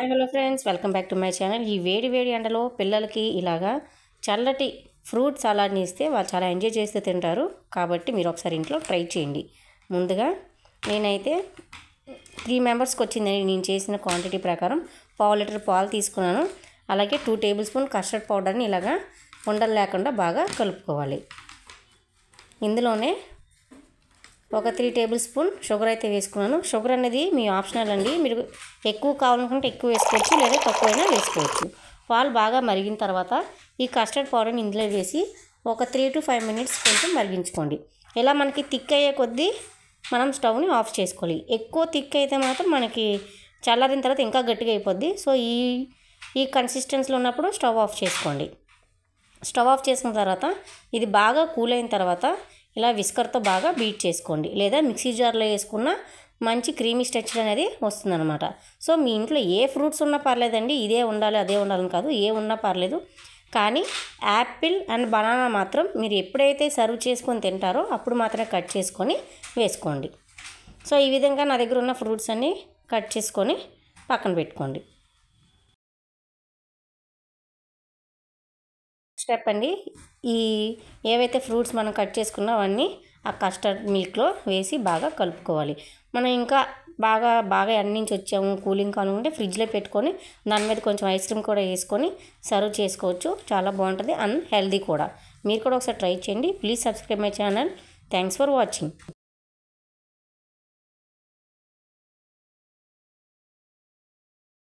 Hello friends, welcome back to my channel. ఈ వేడి వేడి ఎండలో పిల్లలకి ఇలాగా చల్లటి ఫ్రూట్ సలాడ్ని ఇస్తే వాళ్ళు చాలా ఎంజాయ్ చేస్తూ తింటారు. కాబట్టి మీరు ఒకసారి ఇంట్లో ట్రై చేయండి. ముందుగా నేనైతే 3 మెంబర్స్కి వచ్చిందని నేను చేసిన క్వాంటిటీ ప్రకారం 1/2 లీటర్ పాలు తీసుకున్నాను. అలాగే 2 టేబుల్ స్పూన్ కస్టర్డ్ పౌడర్ని ఇలాగా ఉండలు లేకుండా బాగా కలుపుకోవాలి. ఇందులోనే ఒక 3 టేబుల్ స్పూన్ షుగర్ అయితే వేసుకున్నాను. షుగర్ అనేది మీ ఆప్షనల్ అండి. మీరు ఎక్కువ కావాలనుకుంటే ఎక్కువ వేసుకోవచ్చు, లేదా తక్కువైనా వేసుకోవచ్చు. పాలు బాగా మరిగిన తర్వాత ఈ కస్టర్డ్ పౌడర్ని ఇందులో వేసి ఒక 3 to 5 మినిట్స్ కొంచెం మరిగించుకోండి. ఇలా మనకి థిక్ అయ్యే కొద్దీ మనం స్టవ్ని ఆఫ్ చేసుకోవాలి. ఎక్కువ థిక్ అయితే మాత్రం మనకి చల్లారిన తర్వాత ఇంకా గట్టిగా అయిపోద్ది. సో ఈ కన్సిస్టెన్సీలో ఉన్నప్పుడు స్టవ్ ఆఫ్ చేసుకోండి. స్టవ్ ఆఫ్ చేసుకున్న తర్వాత ఇది బాగా కూల్ అయిన తర్వాత ఇలా విస్కర్తో బాగా బీట్ చేసుకోండి, లేదా మిక్సీ జార్లో వేసుకున్న మంచి క్రీమీ స్ట్రక్చర్ అనేది వస్తుందన్నమాట. సో మీ ఇంట్లో ఏ ఫ్రూట్స్ ఉన్నా పర్లేదండి, ఇదే ఉండాలి అదే ఉండాలని కాదు, ఏ ఉన్నా పర్లేదు. కానీ యాపిల్ అండ్ బనానా మాత్రం మీరు ఎప్పుడైతే సర్వ్ చేసుకొని తింటారో అప్పుడు మాత్రమే కట్ చేసుకొని వేసుకోండి. సో ఈ విధంగా నా దగ్గర ఉన్న ఫ్రూట్స్ అన్నీ కట్ చేసుకొని పక్కన పెట్టుకోండి. స్టెప్ అండి, ఈ ఏవైతే ఫ్రూట్స్ మనం కట్ చేసుకున్నా అవన్నీ ఆ కస్టర్డ్ మిల్క్లో వేసి బాగా కలుపుకోవాలి. మనం ఇంకా బాగా ఎండ నుంచి వచ్చాము, కూలింగ్ కానుంటే ఫ్రిడ్జ్లో పెట్టుకొని దాని మీద కొంచెం ఐస్ క్రీమ్ కూడా వేసుకొని సర్వ్ చేసుకోవచ్చు. చాలా బాగుంటుంది అండ్ హెల్దీ కూడా. మీరు కూడా ఒకసారి ట్రై చేయండి. Please subscribe my channel. Thanks for watching.